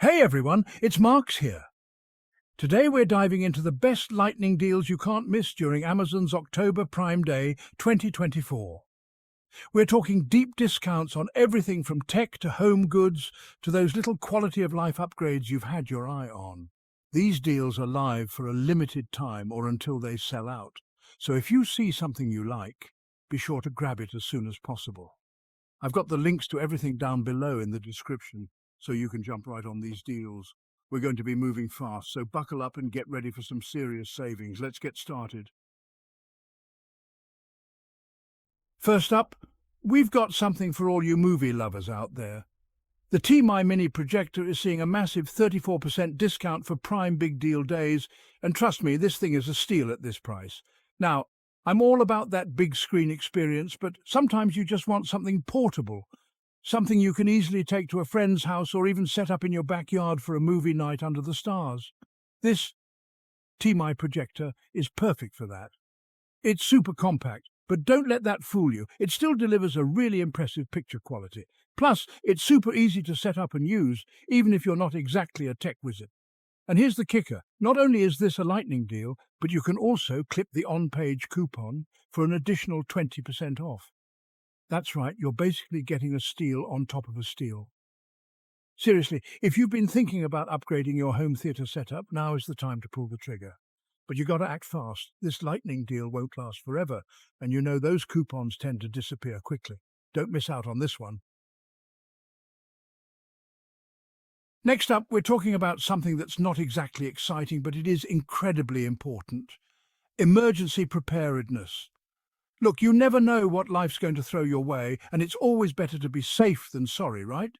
Hey everyone, it's Marks here. Today we're diving into the best lightning deals you can't miss during Amazon's October Prime Day 2024. We're talking deep discounts on everything from tech to home goods to those little quality of life upgrades you've had your eye on. These deals are live for a limited time or until they sell out. So if you see something you like, be sure to grab it as soon as possible. I've got the links to everything down below in the description, so you can jump right on these deals. We're going to be moving fast, so buckle up and get ready for some serious savings. Let's get started. First up, we've got something for all you movie lovers out there. The Tmy Mini Projector is seeing a massive 34% discount for Prime Big Deal days, and trust me, this thing is a steal at this price. Now, I'm all about that big screen experience, but sometimes you just want something portable. Something you can easily take to a friend's house or even set up in your backyard for a movie night under the stars. This Tmy Projector is perfect for that. It's super compact, but don't let that fool you. It still delivers a really impressive picture quality. Plus, it's super easy to set up and use, even if you're not exactly a tech wizard. And here's the kicker. Not only is this a lightning deal, but you can also clip the on-page coupon for an additional 20% off. That's right, you're basically getting a steal on top of a steal. Seriously, if you've been thinking about upgrading your home theatre setup, now is the time to pull the trigger. But you got to act fast. This lightning deal won't last forever, and you know those coupons tend to disappear quickly. Don't miss out on this one. Next up, we're talking about something that's not exactly exciting, but it is incredibly important. Emergency preparedness. Look, you never know what life's going to throw your way, and it's always better to be safe than sorry, right?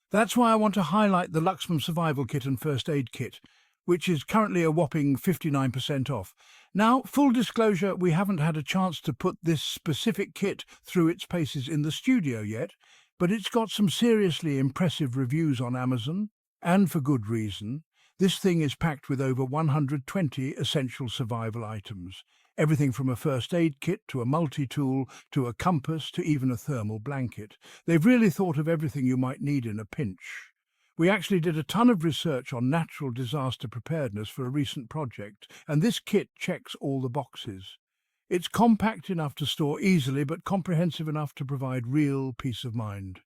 That's why I want to highlight the Luxman Survival Kit and First Aid Kit, which is currently a whopping 59% off. Now, full disclosure, we haven't had a chance to put this specific kit through its paces in the studio yet, but it's got some seriously impressive reviews on Amazon, and for good reason. This thing is packed with over 120 essential survival items. Everything from a first aid kit to a multi-tool to a compass to even a thermal blanket. They've really thought of everything you might need in a pinch. We actually did a ton of research on natural disaster preparedness for a recent project, and this kit checks all the boxes. It's compact enough to store easily, but comprehensive enough to provide real peace of mind.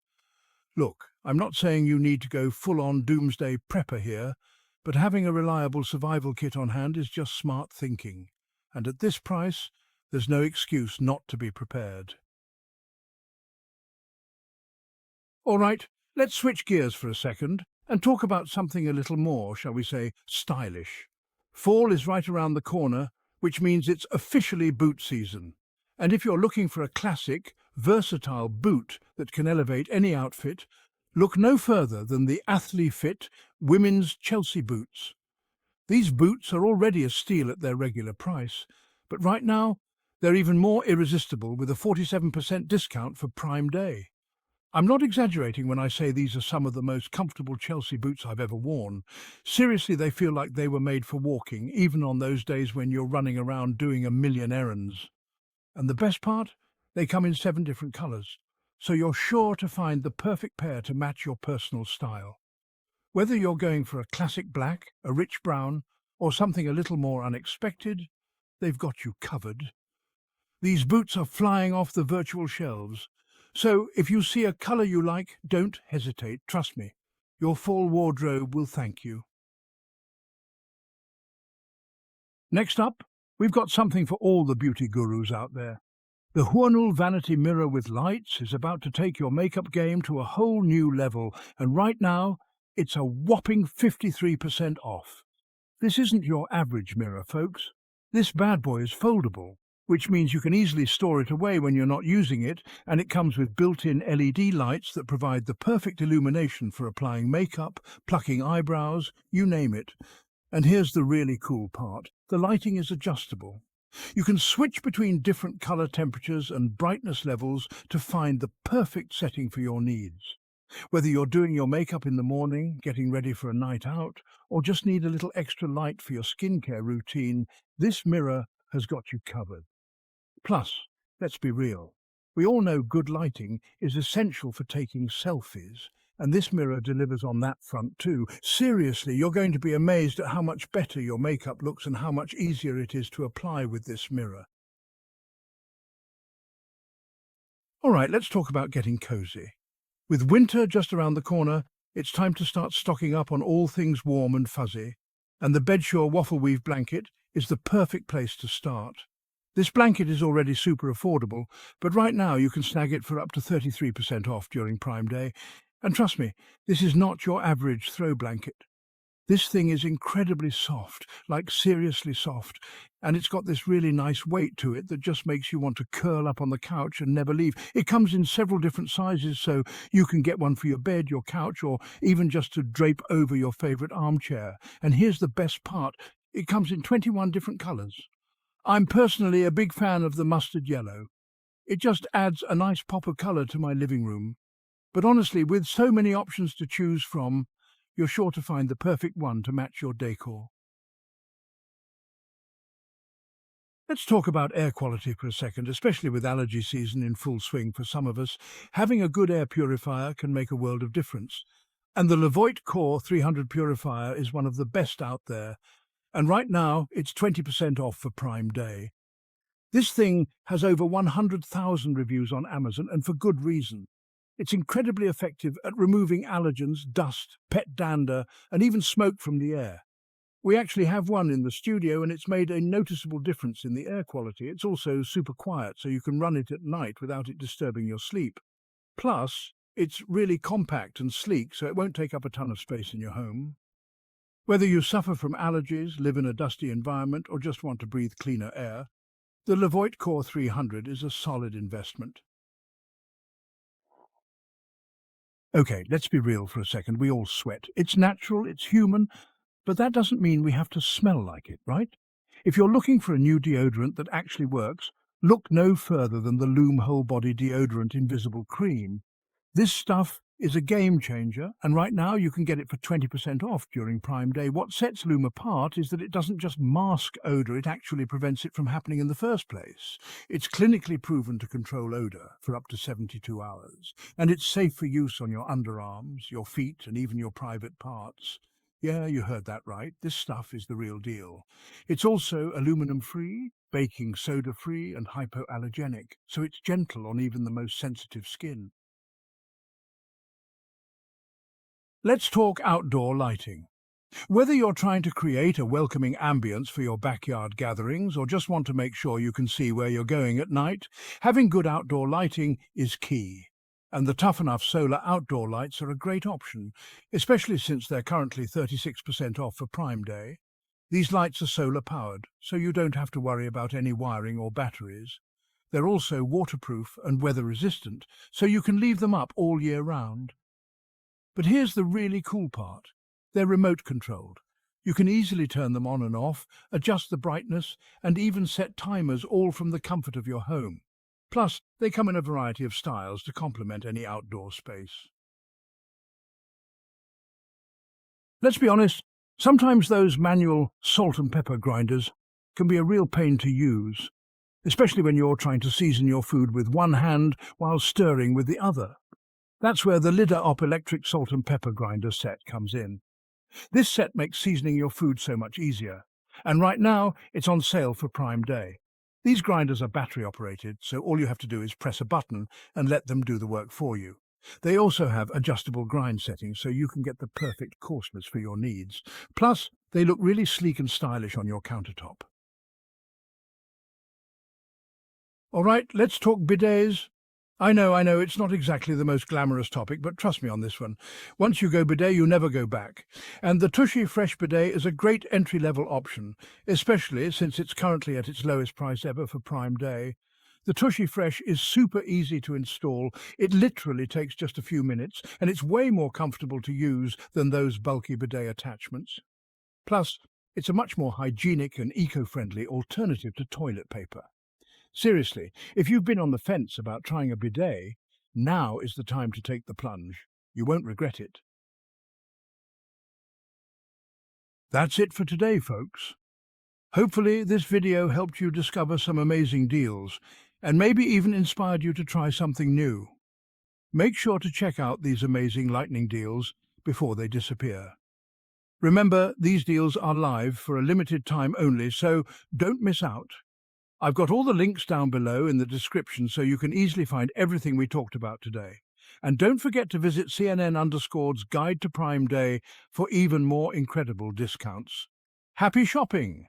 Look, I'm not saying you need to go full-on doomsday prepper here, but having a reliable survival kit on hand is just smart thinking. And at this price, there's no excuse not to be prepared. All right, let's switch gears for a second and talk about something a little more, shall we say, stylish. Fall is right around the corner, which means it's officially boot season. And if you're looking for a classic, versatile boot that can elevate any outfit, look no further than the Athlete women's Chelsea boots. These boots are already a steal at their regular price, but right now they're even more irresistible with a 47% discount for Prime Day. I'm not exaggerating when I say these are some of the most comfortable Chelsea boots I've ever worn. Seriously, they feel like they were made for walking, even on those days when you're running around doing a million errands. And the best part? They come in 7 different colours, so you're sure to find the perfect pair to match your personal style. Whether you're going for a classic black, a rich brown, or something a little more unexpected, they've got you covered. These boots are flying off the virtual shelves, so if you see a colour you like, don't hesitate, trust me. Your fall wardrobe will thank you. Next up, we've got something for all the beauty gurus out there. The Huonul Vanity Mirror with Lights is about to take your makeup game to a whole new level, and right now, it's a whopping 53% off. This isn't your average mirror, folks. This bad boy is foldable, which means you can easily store it away when you're not using it, and it comes with built-in LED lights that provide the perfect illumination for applying makeup, plucking eyebrows, you name it. And here's the really cool part. The lighting is adjustable. You can switch between different color temperatures and brightness levels to find the perfect setting for your needs. Whether you're doing your makeup in the morning, getting ready for a night out, or just need a little extra light for your skincare routine, this mirror has got you covered. Plus, let's be real, we all know good lighting is essential for taking selfies, And this mirror delivers on that front too. Seriously, you're going to be amazed at how much better your makeup looks and how much easier it is to apply with this mirror. All right, let's talk about getting cozy. With winter just around the corner, it's time to start stocking up on all things warm and fuzzy, and the Bedsure Waffle-Weave blanket is the perfect place to start. This blanket is already super affordable, but right now you can snag it for up to 33% off during Prime Day. And trust me, this is not your average throw blanket. This thing is incredibly soft, like seriously soft, and it's got this really nice weight to it that just makes you want to curl up on the couch and never leave. It comes in several different sizes, so you can get one for your bed, your couch, or even just to drape over your favorite armchair. And here's the best part, it comes in 21 different colors. I'm personally a big fan of the mustard yellow. It just adds a nice pop of color to my living room. But honestly, with so many options to choose from, you're sure to find the perfect one to match your decor. Let's talk about air quality for a second, especially with allergy season in full swing for some of us. Having a good air purifier can make a world of difference. And the Levoit Core 300 purifier is one of the best out there. And right now, it's 20% off for Prime Day. This thing has over 100,000 reviews on Amazon, and for good reason. It's incredibly effective at removing allergens, dust, pet dander, and even smoke from the air. We actually have one in the studio, and it's made a noticeable difference in the air quality. It's also super quiet, so you can run it at night without it disturbing your sleep. Plus, it's really compact and sleek, so it won't take up a ton of space in your home. Whether you suffer from allergies, live in a dusty environment, or just want to breathe cleaner air, the Levoit Core 300 is a solid investment. Okay, let's be real for a second. We all sweat. It's natural, it's human, but that doesn't mean we have to smell like it, right? If you're looking for a new deodorant that actually works, look no further than the Lume Whole Body Deodorant Invisible Cream. This stuff is a game changer, and right now you can get it for 20% off during Prime Day. What sets Lume apart is that it doesn't just mask odour, it actually prevents it from happening in the first place. It's clinically proven to control odour for up to 72 hours, and it's safe for use on your underarms, your feet, and even your private parts. Yeah, you heard that right. This stuff is the real deal. It's also aluminum-free, baking soda-free, and hypoallergenic, so it's gentle on even the most sensitive skin. Let's talk outdoor lighting. Whether you're trying to create a welcoming ambience for your backyard gatherings or just want to make sure you can see where you're going at night, having good outdoor lighting is key. And the Tuffenough solar outdoor lights are a great option, especially since they're currently 36% off for Prime Day. These lights are solar powered, so you don't have to worry about any wiring or batteries. They're also waterproof and weather resistant, so you can leave them up all year round. But here's the really cool part. They're remote controlled. You can easily turn them on and off, adjust the brightness, and even set timers all from the comfort of your home. Plus, they come in a variety of styles to complement any outdoor space. Let's be honest, sometimes those manual salt and pepper grinders can be a real pain to use, especially when you're trying to season your food with one hand while stirring with the other. That's where the Lidop electric salt and pepper grinder set comes in. This set makes seasoning your food so much easier, and right now it's on sale for Prime Day. These grinders are battery operated, so all you have to do is press a button and let them do the work for you. They also have adjustable grind settings, so you can get the perfect coarseness for your needs. Plus, they look really sleek and stylish on your countertop. All right, let's talk bidets. I know, it's not exactly the most glamorous topic, but trust me on this one. Once you go bidet, you never go back. And the TUSHY Fresh Bidet is a great entry-level option, especially since it's currently at its lowest price ever for Prime Day. The TUSHY Fresh is super easy to install. It literally takes just a few minutes, and it's way more comfortable to use than those bulky bidet attachments. Plus, it's a much more hygienic and eco-friendly alternative to toilet paper. Seriously, if you've been on the fence about trying a bidet, now is the time to take the plunge. You won't regret it. That's it for today, folks. Hopefully this video helped you discover some amazing deals, and maybe even inspired you to try something new. Make sure to check out these amazing lightning deals before they disappear. Remember, these deals are live for a limited time only, so don't miss out. I've got all the links down below in the description so you can easily find everything we talked about today. And don't forget to visit CNN_'s Guide to Prime Day for even more incredible discounts. Happy shopping!